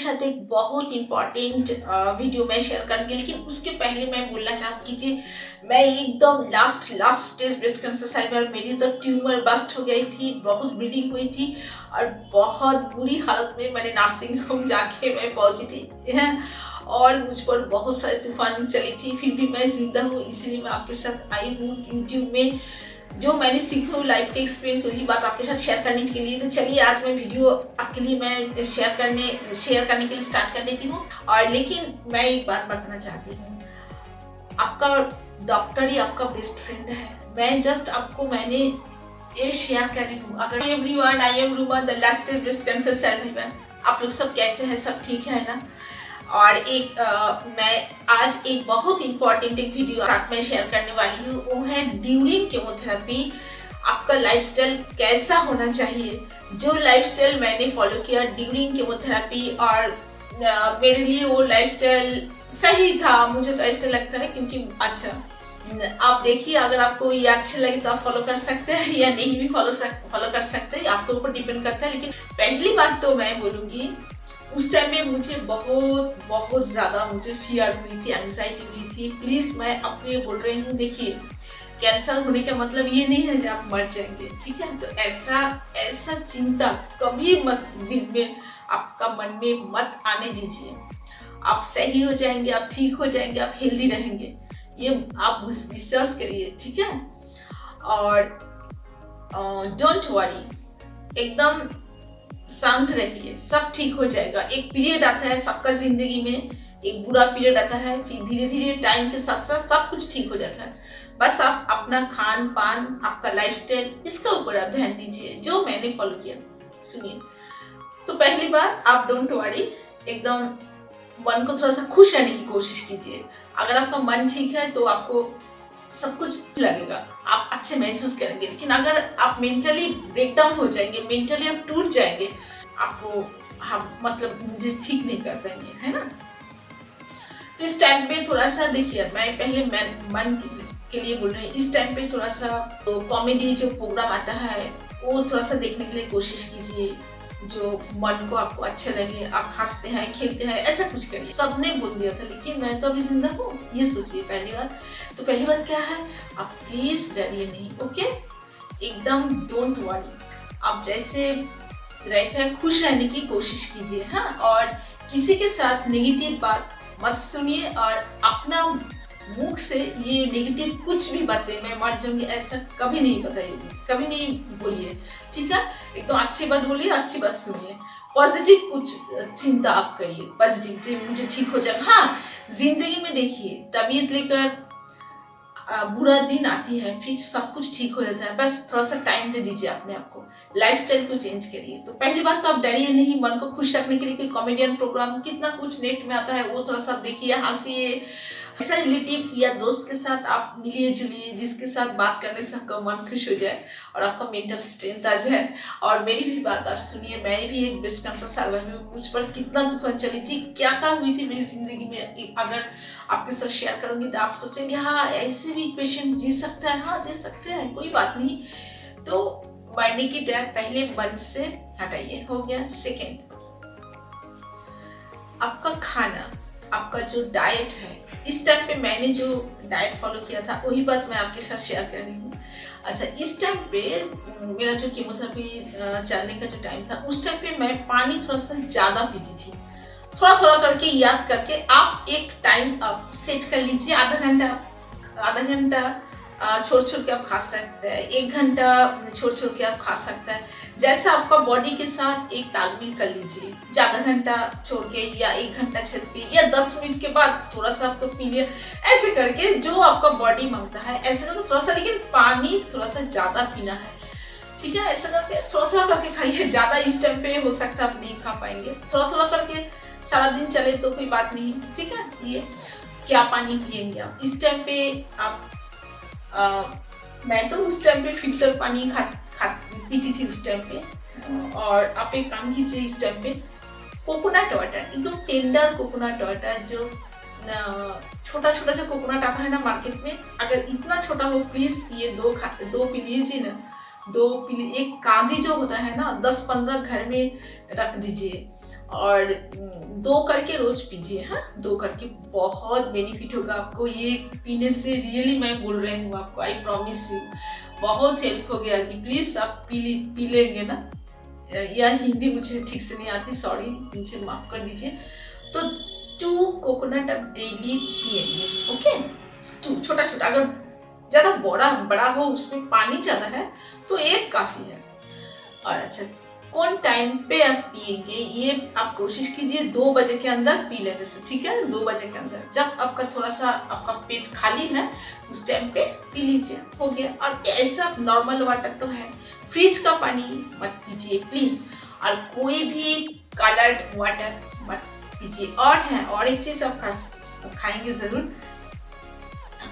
साथ एक बहुत इम्पोर्टेंट वीडियो मैं शेयर करूंगी, लेकिन उसके पहले मैं बोलना चाहती थी मैं एकदम last stage breast cancer survivor, मेरी तो ट्यूमर बस्ट हो गई थी, बहुत ब्लीडिंग हुई थी और बहुत बुरी हालत में मैंने नर्सिंग होम जाके मैं पहुंची थी और मुझ पर बहुत सारे तूफान चली थी, फिर भी मैं जिंदा हूँ। इसलिए मैं आपके साथ आई हूँ यूट्यूब में जो मैंने सीखा हूँ लाइफ के एक्सपीरियंस, वही बात आपके साथ शेयर करने के लिए। तो चलिए आज मैं वीडियो आपके लिए मैं शेयर करने के लिए स्टार्ट कर देती हूँ। और लेकिन मैं एक बात बताना चाहती हूँ, आपका डॉक्टर ही आपका बेस्ट फ्रेंड है। मैं जस्ट आपको मैंने ये शेयर कर रही हूँ। अगर everyone, I am Ruma the last stage breast cancer survivor. आप लोग सब कैसे हैं? सब ठीक है ना? और मैं आज एक बहुत इंपॉर्टेंट एक वीडियो साथ में शेयर करने वाली हूँ, वो है ड्यूरिंग केमोथेरेपी आपका लाइफस्टाइल कैसा होना चाहिए। जो लाइफस्टाइल मैंने फॉलो किया ड्यूरिंग केमोथेरेपी और मेरे लिए वो लाइफस्टाइल सही था, मुझे तो ऐसे लगता है। क्योंकि अच्छा आप देखिए, अगर आपको ये अच्छे लगे तो आप फॉलो कर सकते हैं या नहीं भी फॉलो कर सकते हैं, आपके ऊपर डिपेंड करता है। लेकिन पहली बात तो मैं बोलूंगी, उस टाइम में मुझे बहुत ज्यादा मुझे फियर हुई थी, एंजाइटी हुई थी। प्लीज मैं अपने बोल रही हूँ, देखिए कैंसर होने का मतलब ये नहीं है कि आप मर जाएंगे, ठीक है? तो ऐसा चिंता कभी मत दिल में, आपका मन में मत आने दीजिए। आप सही हो जाएंगे, आप ठीक हो जाएंगे, आप हेल्दी रहेंगे, ये आप विश्वास करिए, ठीक है? और डोंट वरी, एकदम शांत रहिए, सब ठीक हो जाएगा। एक पीरियड आता है सबका जिंदगी में, एक बुरा पीरियड आता है, फिर धीरे धीरे टाइम के साथ साथ सब कुछ ठीक हो जाता है। बस आप अपना खान पान, आपका लाइफस्टाइल, इसका ऊपर आप ध्यान दीजिए, जो मैंने फॉलो किया। सुनिए, तो पहली बार आप डोंट वरी, एकदम मन को थोड़ा सा खुश रहने की कोशिश कीजिए। अगर आपका मन ठीक है तो आपको सब कुछ लगेगा, आप अच्छे महसूस करेंगे। लेकिन अगर आप मेंटली ब्रेकडाउन हो जाएंगे, मेंटली आप टूट जाएंगे, आपको हम मतलब मुझे ठीक नहीं कर पाएंगे, है ना? तो इस टाइम पे थोड़ा सा देखिए, मैं पहले मन के लिए बोल रही हूँ, इस टाइम पे थोड़ा सा तो कॉमेडी जो प्रोग्राम आता है वो थोड़ा सा देखने के लिए कोशिश कीजिए, जो मन को आपको अच्छा लगे, आप हंसते हैं, खेलते हैं, ऐसा कुछ करिए। सबने बोल दिया था लेकिन मैं तो अभी जिंदा हूँ, ये सोचिए पहली बात। तो पहली बात क्या है, आप प्लीज डरिए नहीं, ओके? एकदम डोंट वरी, आप जैसे रहते हैं खुश रहने की कोशिश कीजिए, हाँ? और किसी के साथ नेगेटिव बात मत सुनिए और अपना मुख से ये नेगेटिव कुछ भी बातें, मैं मर जाऊंगी ऐसा कभी नहीं बताइए, कभी नहीं बोलिए, ठीक है? एकदम अच्छी बात बोलिए, अच्छी बात सुनिए, पॉजिटिव कुछ चिंता आप करिए, पॉजिटिव जो मुझे ठीक हो जाएगा। हाँ, जिंदगी में देखिए तबीयत लेकर बुरा दिन आती है, फिर सब कुछ ठीक हो जाता है। बस थोड़ा सा टाइम दे दीजिए अपने आप को, लाइफस्टाइल को चेंज करिए। तो पहली बात तो आप डरिए नहीं, मन को खुश रखने के लिए कोई कॉमेडियन प्रोग्राम कितना कुछ नेट में आता है, वो थोड़ा सा देखिए, हंसिए। ऐसा रिलेटिव या दोस्त के साथ आप मिलिए जुलिए जिसके साथ बात करने से आपका मन खुश हो जाए और आपका मेंटल स्ट्रेंथ आ जाए। और मेरी भी बात आप सुनिए, मैं भी एक ब्रेस्ट कैंसर सर्वाइवर हूँ, मुझ पर कितना तूफान चली थी, क्या हुई थी मेरी जिंदगी में। अगर आपके साथ शेयर करूंगी तो आप सोचेंगे हाँ ऐसे भी पेशेंट जी सकता है, हाँ जी सकते हैं, कोई बात नहीं। तो मरने की डर पहले मन से हटाइए, हो गया। सेकेंड, आपका खाना, आपका जो डाइट है, इस टाइम पे मैंने जो डाइट फॉलो किया था वही बात मैं आपके साथ शेयर कर रही हूँ। अच्छा, इस टाइम पे मेरा जो केमोथेरेपी चलने का जो टाइम था, उस टाइम पे मैं पानी थोड़ा सा ज्यादा पीती थी। थोड़ा थोड़ा करके याद करके आप एक टाइम आप सेट कर लीजिए, आधा घंटा छोड़ के आप खा सकते हैं, 1 घंटा छोड़ के आप खा सकते हैं। जैसा आपका बॉडी के साथ एक तालमेल कर लीजिए, आधा घंटा छोड़ के या 1 घंटा छोड़ के या 10 मिनट के बाद थोड़ा सा आपको पी लिया, ऐसे करके जो आपका बॉडी मांगता है ऐसे करके थोड़ा सा, लेकिन पानी थोड़ा सा ज्यादा पीना है, ठीक है? ऐसा करके थोड़ा करके खाइए, ज्यादा इस टाइम पे हो सकता है आप नहीं खा पाएंगे, थोड़ा करके सारा दिन चले तो कोई बात नहीं, ठीक है? ये क्या पानी पियेंगे आप इस टाइम पे? आप मैं तो उस टाइम पे फिल्टर पानी पीती थी उस टाइम पे। और आप एक काम कीजिए, इस टाइम पे कोकोनट वाटर, एकदम टेंडर कोकोनट वाटर, जो छोटा जो कोकोनट आता है ना मार्केट में, अगर इतना छोटा हो प्लीज ये दो पी लीजिए ना, 2 पी। एक कांदी जो होता है ना, 10-15 घर में रख दीजिए और 2 करके रोज पीजिए। हाँ, 2 करके बहुत बेनिफिट होगा आपको ये पीने से। रियली मैं बोल रही हूँ आपको, आई प्रॉमिस यू, बहुत हेल्प हो गया कि प्लीज आप पी लेंगे ना। या हिंदी मुझे ठीक से नहीं आती, सॉरी, मुझे माफ कर दीजिए। तो 2 कोकोनट आप डेली पिएंगे। ओके, 2 छोटा छोटा, अगर ज्यादा बड़ा हो उसमें पानी ज्यादा है तो 1 काफी है। और अच्छा, कौन टाइम पे आप पिएंगे ये आप कोशिश कीजिए 2 बजे के अंदर पी लेने से, ठीक है। 2 बजे के अंदर जब आपका थोड़ा सा आपका पेट खाली है उस टाइम पे पी लीजिए, हो गया। और ऐसा नॉर्मल वाटर तो है, फ्रिज का पानी मत पीजिए प्लीज, और कोई भी कलर्ड वाटर मत पीजिए। और एक चीज आप खाएंगे जरूर,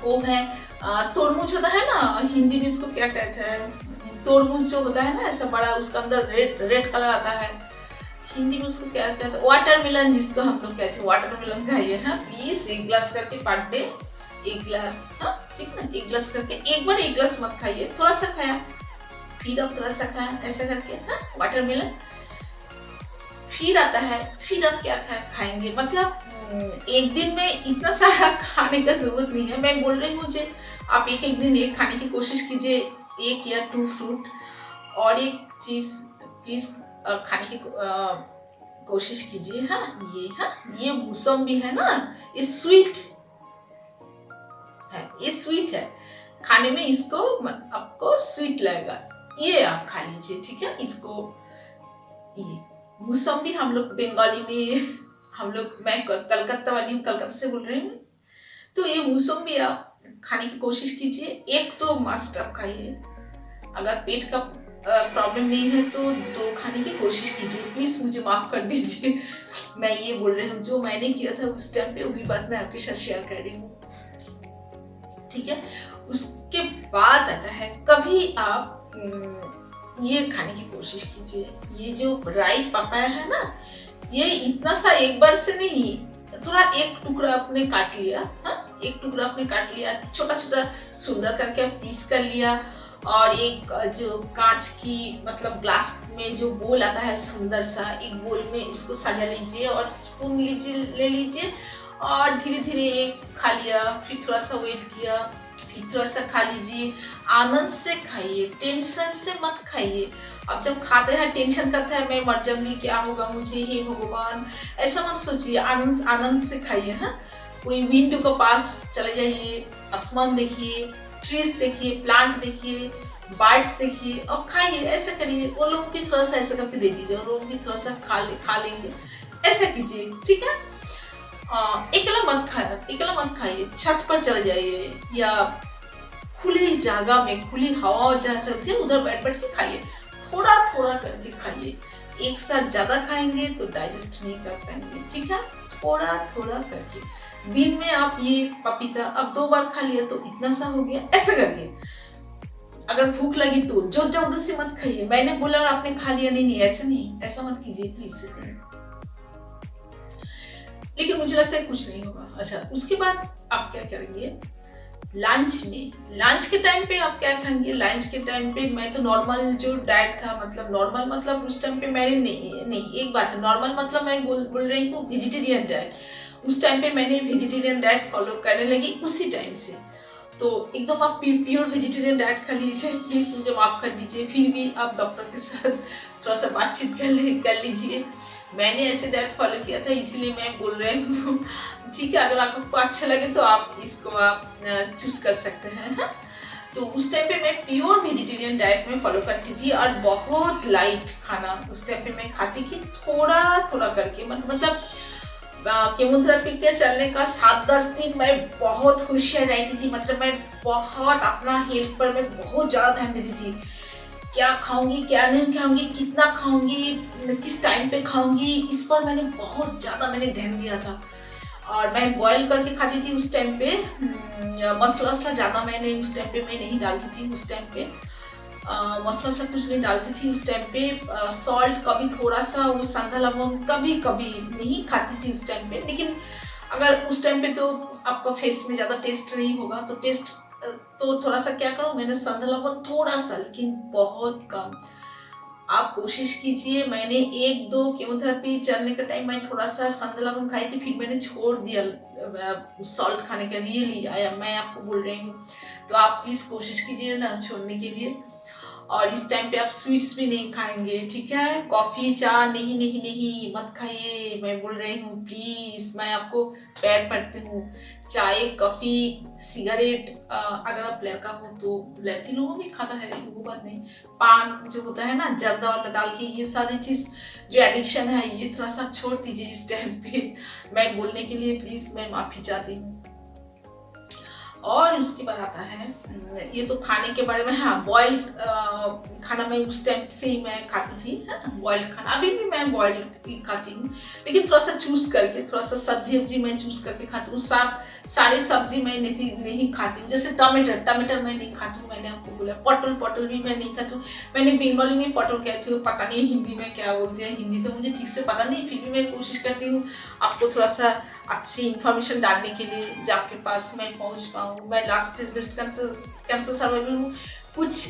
वो है तरबूज होता है ना, हिंदी में इसको क्या कहते हैं, तरबूज जो होता है ना ऐसा बड़ा, उसका अंदर रेड कलर आता है, हिंदी में उसको क्या कहते हैं, वाटरमेलन, जिसको हम लोग कहते हैं वाटरमेलन खाइए। हाँ, प्लीज 1 ग्लास करके पर डे, 1 ग्लास, हाँ ठीक ना, 1 ग्लास करके, एक बार 1 ग्लास मत खाइए, थोड़ा सा खाया फिर अब थोड़ा सा खाया, ऐसा करके। हाँ, वाटरमेलन फिर आता है, फिर आप क्या खाएंगे, मतलब एक दिन में इतना सारा खाने का जरूरत नहीं है। मैं बोल रही हूँ मुझे, आप एक दिन एक खाने की कोशिश कीजिए, 1 या 2 फ्रूट। और एक चीज प्लीज खाने की कोशिश कीजिए। हाँ, ये मौसमी है ना, ये स्वीट है, खाने में इसको आपको स्वीट लगेगा, ये आप खा लीजिए, ठीक है। इसको ये मौसमी हम लोग बंगाली में, मैं कलकत्ता वाली हूँ, कलकत्ता से बोल रही हूँ, तो ये मौसमी आप खाने की कोशिश कीजिए। 1 तो मस्ट आप खाइए, अगर पेट का प्रॉब्लम नहीं है तो 2 खाने की कोशिश कीजिए, प्लीज मुझे माफ कर दीजिए। मैं ये बोल रही हूँ, जो मैंने किया था उस टाइम पे, वो भी बात मैं आपके साथ शेयर कर रही हूँ, ठीक है। उसके बाद आता है, कभी आप ये खाने की कोशिश कीजिए, ये जो राई पपाया है ना, ये इतना सा एक बार से नहीं, थोड़ा 1 टुकड़ा आपने काट लिया। हाँ, 1 टुकड़ा आपने काट लिया, छोटा छोटा सुंदर करके आप पीस कर लिया, और एक जो कांच की मतलब ग्लास में जो बोल आता है सुंदर सा, एक बोल में उसको सजा लीजिए और स्पून ले लीजिए, और धीरे धीरे एक खा लिया, फिर थोड़ा सा वेट किया, फिर थोड़ा सा खा लीजिए। आनंद से खाइए, टेंशन से मत खाइए। अब जब खाते हैं टेंशन करते हैं, मैं मर जाऊंगी, क्या होगा मुझे, हे भगवान, ऐसा मत सोचिए, आनंद से खाइए। हाँ, कोई विंडो के पास चले जाइए, आसमान देखिए, ट्रीज देखिए, प्लांट देखिए, बर्ड्स देखिए और खाइए, ऐसा करिए। वो लोग भी थोड़ा सा ऐसा करके दे दीजिए, वो लोग भी थोड़ा सा खा लेंगे, ऐसा कीजिए, ठीक है। अकेला मत खाइए, छत पर चले जाइए या खुली जगह में, खुली हवा जहाँ चलती है उधर बैठ के खाइए, थोड़ा थोड़ा करके खाइए। एक साथ ज्यादा खाएंगे तो डाइजेस्ट नहीं कर पाएंगे, ठीक है। थोड़ा थोड़ा करके, दिन में आप ये पपीता अब 2 बार खा लिया तो इतना सा हो गया, ऐसा करिए। अगर भूख लगी तो जोर जबरदस्ती मत खाइए, मैंने बोला और आपने खा लिया, नहीं, ऐसा नहीं, ऐसा मत कीजिए प्लीज। लेकिन मुझे लगता है कुछ नहीं होगा। अच्छा, उसके बाद आप क्या करेंगे, लंच के टाइम पे आप क्या खाएंगे। लंच के टाइम पे मैं तो नॉर्मल जो डाइट था, मतलब उस टाइम पे मैंने नहीं, एक बात है, नॉर्मल मतलब मैं बोल रही हूँ वेजिटेरियन डाइट। उस टाइम पे मैंने वेजिटेरियन डाइट फॉलो करने लगी उसी टाइम से, तो एकदम आप प्योर वेजिटेरियन डाइट खा लीजिए, प्लीज मुझे माफ कर दीजिए। फिर भी आप डॉक्टर के साथ थोड़ा सा बातचीत कर लीजिए। मैंने ऐसे डाइट फॉलो किया था, इसलिए मैं बोल रही हूँ, ठीक है। अगर आपको अच्छा लगे तो आप इसको चूज कर सकते हैं। हाँ? तो उस टाइम पे मैं प्योर वेजिटेरियन डाइट में फॉलो करती थी, और बहुत लाइट खाना उस टाइम पे मैं खाती थी, थोड़ा थोड़ा करके। मतलब केमोथेरेपी के चलने का 7-10 दिन मैं बहुत होशियार रहती थी, मतलब मैं बहुत अपना हेल्थ पर मैं बहुत ज्यादा ध्यान देती थी, क्या खाऊंगी क्या नहीं खाऊंगी, कितना खाऊंगी, किस टाइम पे खाऊंगी, इस पर मैंने बहुत ज्यादा ध्यान दिया था। और मैं बॉईल करके खाती थी उस टाइम पे, मसाला ज्यादा मैंने उस टाइम पे मैं नहीं डालती थी। उस टाइम पे मसाला सब कुछ नहीं डालती थी उस टाइम पे। सॉल्ट कभी थोड़ा सा, वो संधा लवंग कभी कभी नहीं खाती थी उस टाइम पे। लेकिन अगर उस टाइम पे तो आपका फेस में ज्यादा टेस्ट नहीं होगा, तो टेस्ट तो थोड़ा सा क्या करो, मैंने संधा लवंग थोड़ा सा, लेकिन बहुत कम। आप कोशिश कीजिए। मैंने 1-2 केमोथेरेपी चलने का टाइम मैं थोड़ा सा संदलवन खाई थी, फिर मैंने छोड़ दिया सॉल्ट खाने का। रियली मैं आपको बोल रही हूँ, तो आप प्लीज कोशिश कीजिए ना छोड़ने के लिए। और इस टाइम पे आप स्वीट्स भी नहीं खाएंगे, ठीक है। कॉफी चाय नहीं नहीं नहीं मत खाइए, मैं बोल रही हूँ प्लीज, मैं आपको पैर पड़ती हूँ। चाय, कॉफी, सिगरेट, अगर आप लड़का हो तो लड़की लोगों भी खाता है, वो बात नहीं। पान जो होता है ना जर्दा वाला डाल के, ये सारी चीज जो एडिक्शन है ये थोड़ा सा छोड़ दीजिए इस टाइम पे। मैं बोलने के लिए प्लीज मैं माफी चाहती हूँ। और उसके बाद आता है ये तो खाने के बारे में। हाँ, बॉइल्ड खाना मैं उस टाइम से ही मैं खाती थी, बॉइल्ड खाना। अभी भी मैं बॉइल्ड ही खाती हूँ, लेकिन थोड़ा सा चूज करके, थोड़ा सा सब्जी मैं चूज करके खाती हूँ। सारी सब्जी मैं नहीं खाती हूँ। जैसे टमाटर मैं नहीं खाती हूँ, मैंने आपको बोला। पटल भी मैं नहीं खाती हूँ। मैंने बंगाली में पटल कहती हूँ, पता नहीं हिंदी में क्या बोलते हैं, हिंदी तो मुझे ठीक से पता नहीं, फिर भी मैं कोशिश करती हूँ आपको थोड़ा सा अच्छी इंफॉर्मेशन डालने के लिए, जो आपके पास मैं पहुंच पाऊँ। मैं last stage breast cancer survivor हूँ। कुछ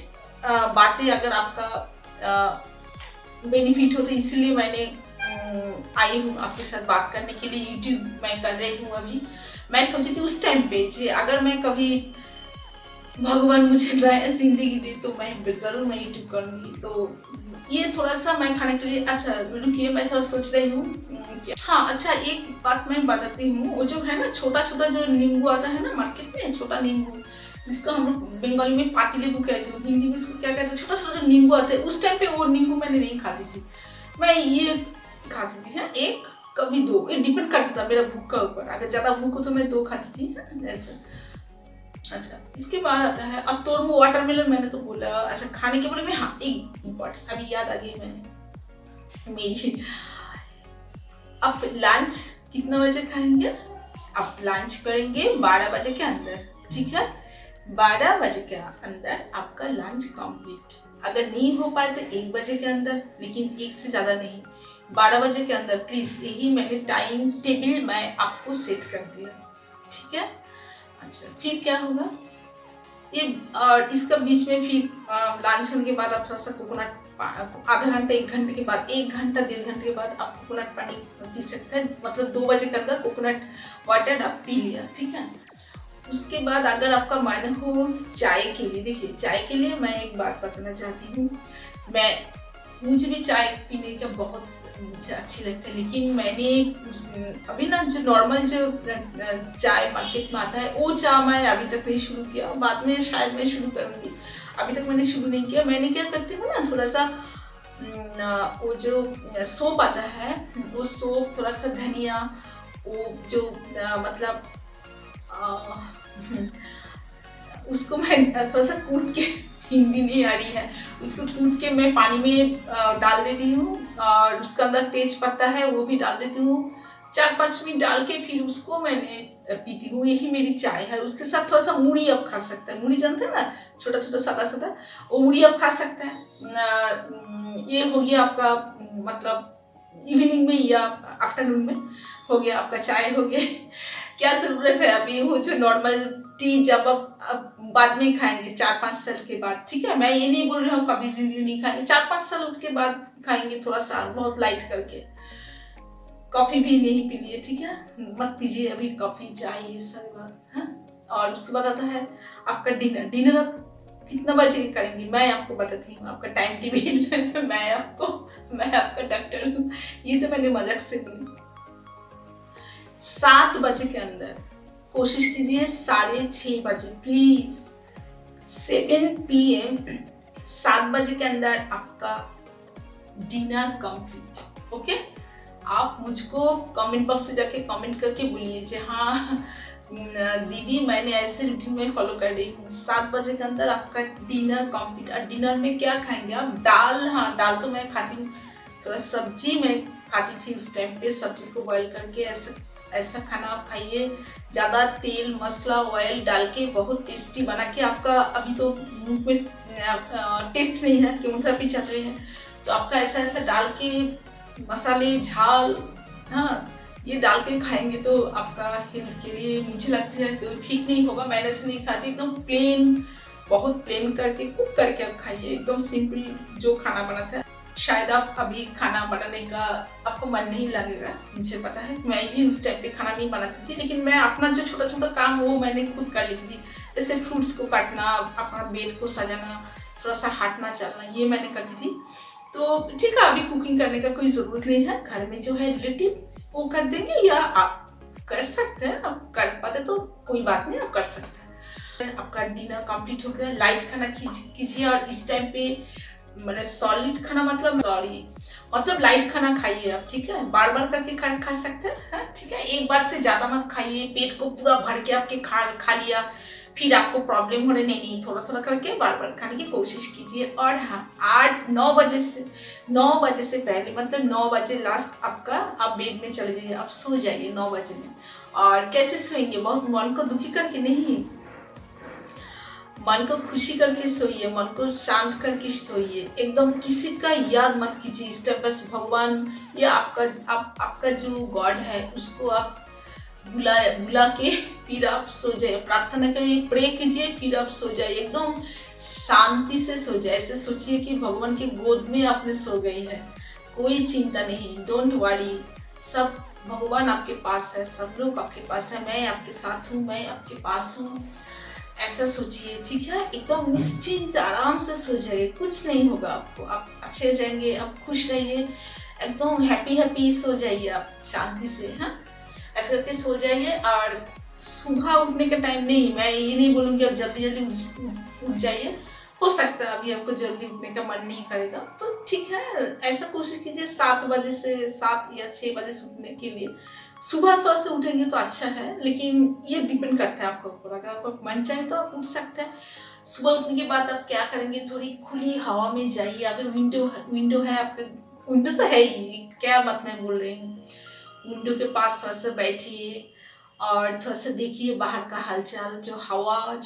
बातें अगर आपका बेनिफिट हो तो इसीलिए मैंने आई हूँ आपके साथ बात करने के लिए। यूट्यूब मैं कर रही हूँ अभी। मैं सोची थी उस टाइम पे जी, अगर मैं कभी भगवान मुझे नया जिंदगी दे तो मैं जरूर मैं यूट्यूब करूंगी। तो ये थोड़ा सा मैं खाने के लिए, अच्छा रुकिए, मैं थोड़ा सोच रही हूँ। हाँ अच्छा, एक बात मैं बताती हूँ। वो जो है ना छोटा छोटा जो नींबू आता है ना मार्केट में, छोटा नींबू, जिसको हम लोग बंगाली में पाती नींबू कहते हैं, हिंदी में इसको क्या कहते हैं, छोटा छोटा जो नींबू आते हैं, उस टाइम पे वो नींबू मैंने नहीं खाती थी। मैं ये खाती थी, है एक कभी 2, ये डिपेंड करता था मेरा भूख का ऊपर। अगर ज्यादा भूख हो तो मैं 2 खाती थी, ऐसा। अच्छा, इसके बाद आता है अब तोरमू वाटरमेलन मैंने तो बोला। अच्छा, खाने के बारे में हाँ एक इम्पोर्टेंट अभी याद आ गई मैंने मेरी। आप लंच कितना बजे खाएंगे? आप लंच करेंगे 12 बजे के अंदर, ठीक है। 12 बजे के अंदर आपका लंच कंप्लीट। अगर नहीं हो पाए तो 1 बजे के अंदर, लेकिन 1 से ज्यादा नहीं, 12 बजे के अंदर प्लीज। यही मैंने टाइम टेबल मैं आपको सेट कर दिया, ठीक है। अच्छा, फिर क्या होगा ये, इसका बीच में फिर लंच होने के बाद आप थोड़ा सा कोकोनट, आधा घंटा 1 घंटे के बाद, 1 घंटा 1.5 घंटे के बाद आप कोकोनट पानी पी सकते हैं। मतलब 2 बजे के अंदर कोकोनट वाटर आप पी लिया, ठीक है। उसके बाद अगर आपका मन हो चाय के लिए, देखिए चाय के लिए मैं एक बात बताना चाहती हूँ। मुझे भी चाय पीने का बहुत मुझे अच्छी लगती है, लेकिन मैंने अभी ना जो नॉर्मल जो चाय मार्केट में आता है वो चाय मैं अभी तक नहीं शुरू किया। बाद में शायद मैं शुरू करूंगी, अभी तक मैंने शुरू नहीं किया। मैंने क्या करती हूँ ना, थोड़ा सा वो जो सोप आता है, वो सोप, थोड़ा सा धनिया, वो जो मतलब उसको मैं थोड़ा सा कूट के, हिंदी नहीं आ रही है, उसको कूट के मैं पानी में डाल देती हूँ, और उसके अंदर तेज पत्ता है वो भी डाल देती हूँ। 4-5 मिनट डाल के फिर उसको मैंने पीती हूँ। यही मेरी चाय है। उसके साथ थोड़ा सा मुड़ी आप खा सकते हैं। मुड़ी जानते हैं ना, छोटा छोटा सादा सादा, वो मुड़ी आप खा सकते हैं। ये हो गया आपका मतलब इवनिंग में या आफ्टरनून में हो गया आपका चाय हो गया। क्या जरूरत है अभी वो जो नॉर्मल टी जब आप बाद में खाएंगे 4-5 साल के बाद, ठीक है। मैं ये नहीं बोल रही हूँ कभी जिंदगी नहीं खाएंगे, 4-5 साल के बाद खाएंगे, थोड़ा सा बहुत लाइट करके। कॉफी भी नहीं पी लिए, ठीक है, मत पीजिए अभी कॉफी चाय ये सब बात, है। और उसके बाद आता है आपका डिनर आप कितना बजे करेंगे, मैं आपको बताती हूँ आपका टाइम टेबल। मैं आपका डॉक्टर हूँ, ये तो मैंने मजाक से बोली। 7 बजे के अंदर कोशिश कीजिए, 6:30 बजे प्लीज, 7 PM 7 बजे के अंदर आपका डिनर कंप्लीट, ओके। आप मुझको कमेंट बॉक्स से जाके कमेंट करके बोलिए हाँ दीदी मैंने ऐसे रूटीन में फॉलो कर रही हूँ। 7 बजे के अंदर आपका डिनर कंप्लीट। और डिनर में क्या खाएंगे आप? दाल, हाँ दाल तो मैं खाती हूँ, थोड़ा सब्जी मैं खाती थी उस टाइम पे, सब्जी को बॉईल करके ऐसा खाना आप खाइए। ज़्यादा तेल मसाला ऑयल डाल के बहुत टेस्टी बना के, आपका अभी तो मुंह में टेस्ट नहीं है, केमोथेरेपी चल रही है, तो आपका ऐसा डाल के मसाले झाल, हाँ ये डाल के खाएंगे तो आपका हेल्थ के लिए मुझे लगती है तो ठीक नहीं होगा। मैंने ऐसे नहीं खाती, एकदम प्लेन, बहुत प्लेन करके कुक करके आप खाइए, एकदम सिंपल जो खाना बनाता है। शायद आप अभी खाना बनाने का आपको मन नहीं लगेगा, मुझे पता है। मैं भी उस टाइप पे खाना नहीं बनाती थी, लेकिन मैं अपना जो छोटा छोटा काम वो मैंने खुद कर लेती थी। जैसे फ्रूट्स को काटना, अपना बेड को सजाना, थोड़ा सा हाटना चलना, ये मैंने करती थी। तो ठीक है, अभी कुकिंग करने का कोई ज़रूरत नहीं है, घर में जो है रिलेटिव वो कर देंगे, या आप कर सकते हैं। आप कर पाते तो कोई बात नहीं, आप कर सकते हैं। आपका डिनर कंप्लीट हो गया, लाइट खाना कीजिए। और इस टाइम पे मतलब सॉलिड खाना मतलब लाइट खाना खाइए आप, ठीक है। बार बार करके खा सकते हैं, ठीक है। एक बार से ज्यादा मत खाइए, पेट को पूरा भर के आपके खा लिया फिर आपको प्रॉब्लम हो रही, नहीं, थोड़ा थोड़ा करके बार बार खाने की कोशिश कीजिए। और हाँ, 9 बजे से पहले, मतलब 9 बजे लास्ट आपका, आप बेड में चले जाइए, आप सो जाइए 9 बजे में। और कैसे सोएंगे? बहुत मन को दुखी करके नहीं, मन को खुशी करके सोइए, मन को शांत करके सोइए। एकदम किसी का याद मत कीजिए इस टाइम, बस भगवान या आपका जो गॉड है उसको आप बुला के फिर आप सो जाइए, प्रार्थना करिए, प्रे कीजिए, फिर आप सो जाइए। एकदम शांति से सो जाए, ऐसे सोचिए कि भगवान की गोद में आपने सो गई है। कोई चिंता नहीं, डोंट वरी, सब भगवान आपके पास है, सब लोग आपके पास है, मैं आपके साथ हूँ, मैं आपके पास हूँ, ऐसा सोचिए, ठीक है। एकदम निश्चिंत आराम से सो जाइए, कुछ नहीं होगा आपको, आप अच्छे हो जाएंगे, आप खुश रहिए, एकदम हैप्पी सो जाइए आप शांति से। हाँ, ऐसा करके सो जाइए। और सुबह उठने का टाइम नहीं, मैं ये नहीं बोलूँगी आप जल्दी उठ जाइए। हो सकता है अभी आपको जल्दी उठने का मन नहीं करेगा, तो ठीक है, ऐसा कोशिश कीजिए 7 बजे से 7 या 6 बजे से उठने के लिए। सुबह से उठेंगे तो अच्छा है, लेकिन ये डिपेंड करता है आपके ऊपर। अगर आपको मन चाहे तो आप उठ सकते हैं। सुबह उठने के बाद आप क्या करेंगे, थोड़ी खुली हवा में जाइए। अगर विंडो है आपके, विंडो तो है ही, क्या बात मैं बोल रही हूँ, विंडो के पास थोड़ा सा बैठिए और थोड़ा सा देखिए बाहर का हालचाल, जो हवा,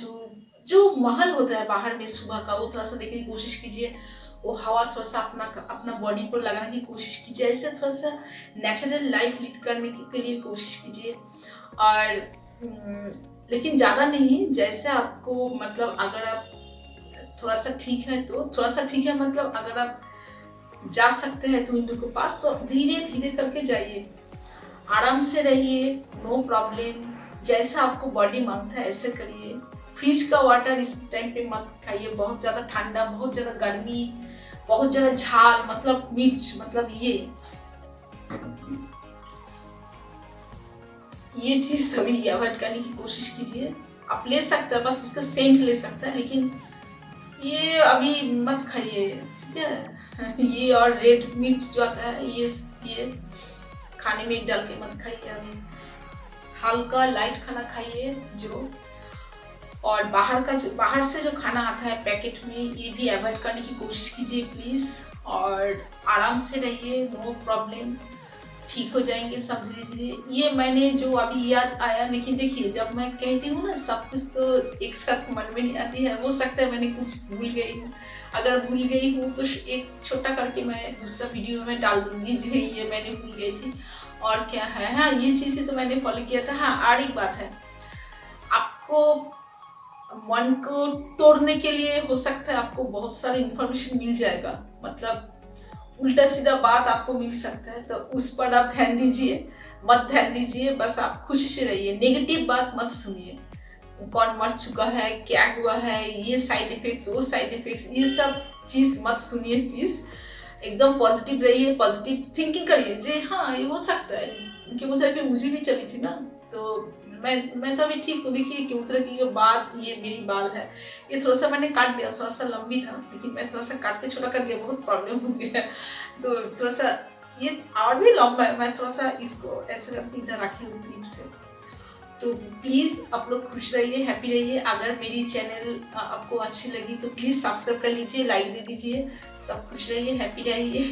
जो माहौल होता है बाहर में सुबह का, वो थोड़ा सा देखने की कोशिश कीजिए। वो हवा थोड़ा सा अपना बॉडी पर लगाने की कोशिश कीजिए, ऐसे थोड़ा सा नेचुरल लाइफ लीड करने के लिए कोशिश कीजिए। और लेकिन ज़्यादा नहीं, जैसे आपको मतलब, अगर आप थोड़ा सा ठीक है तो थोड़ा सा ठीक है, मतलब अगर आप जा सकते हैं तो विंडो के पास, तो धीरे धीरे करके जाइए, आराम से रहिए, नो प्रॉब्लम। जैसा आपको बॉडी मांगता है ऐसे करिए। फ्रिज का वाटर इस टाइम पे मत खाइए, बहुत ज़्यादा ठंडा, बहुत ज़्यादा गर्मी, बहुत ज़्यादा झाल, मतलब मिर्च, मतलब ये चीज़ सभी अवॉइड करने की कोशिश कीजिए। आप ले सकते हैं, बस इसका सेंट ले सकते हैं, लेकिन ये अभी मत खाइए, ठीक है। ये और रेड मिर्च जो आता है, ये खाने में डाल के मत खाइए। अभी हल्का लाइट खाना खाइए जो, और बाहर से जो खाना आता है पैकेट में, ये भी अवॉइड करने की कोशिश कीजिए प्लीज़। और आराम से रहिए, नो प्रॉब्लम, ठीक हो जाएंगे सब धीरे धीरे। ये मैंने जो अभी याद आया, लेकिन देखिए जब मैं कहती हूँ ना, सब कुछ तो एक साथ मन में नहीं आती है, हो सकता है मैंने कुछ भूल गई हूँ। अगर भूल गई हूँ तो एक छोटा करके मैं दूसरा वीडियो में डाल दूंगी, जी ये मैंने भूल गई थी। और क्या है, हाँ, ये चीज़ें तो मैंने फॉलो किया था। हाँ, और एक बात है, आपको मन को तोड़ने के लिए हो सकता है आपको बहुत सारी इंफॉर्मेशन मिल जाएगा, मतलब उल्टा सीधा बात आपको मिल सकता है, तो उस पर आप मत ध्यान दीजिए, बस आप खुशी से रहिए। नेगेटिव बात मत सुनिए, कौन मर चुका है, क्या हुआ है, ये साइड इफेक्ट्स, वो साइड इफेक्ट्स, ये सब चीज़ मत सुनिए प्लीज़। एकदम पॉजिटिव रहिए, पॉजिटिव थिंकिंग करिए, जी हाँ ये हो सकता है, क्योंकि वो थेरेपी मुझे भी चली थी ना, तो मैं तो अभी ठीक हूँ। देखिए केमोथेरेपी के बाद ये मेरी बाल है, ये थोड़ा सा मैंने काट दिया, थोड़ा सा लंबी था, लेकिन मैं थोड़ा सा काट के छोटा कर दिया, बहुत प्रॉब्लम होती है, तो थोड़ा सा ये और भी लंबा है, मैं थोड़ा सा इसको ऐसे करके इधर रखी हूँ क्लिप से। तो प्लीज़ आप लोग खुश रहिए, हैप्पी रहिए। अगर मेरी चैनल आपको अच्छी लगी तो प्लीज़ सब्सक्राइब कर लीजिए, लाइक दे दीजिए। सब खुश रहिए, हैप्पी रहिए।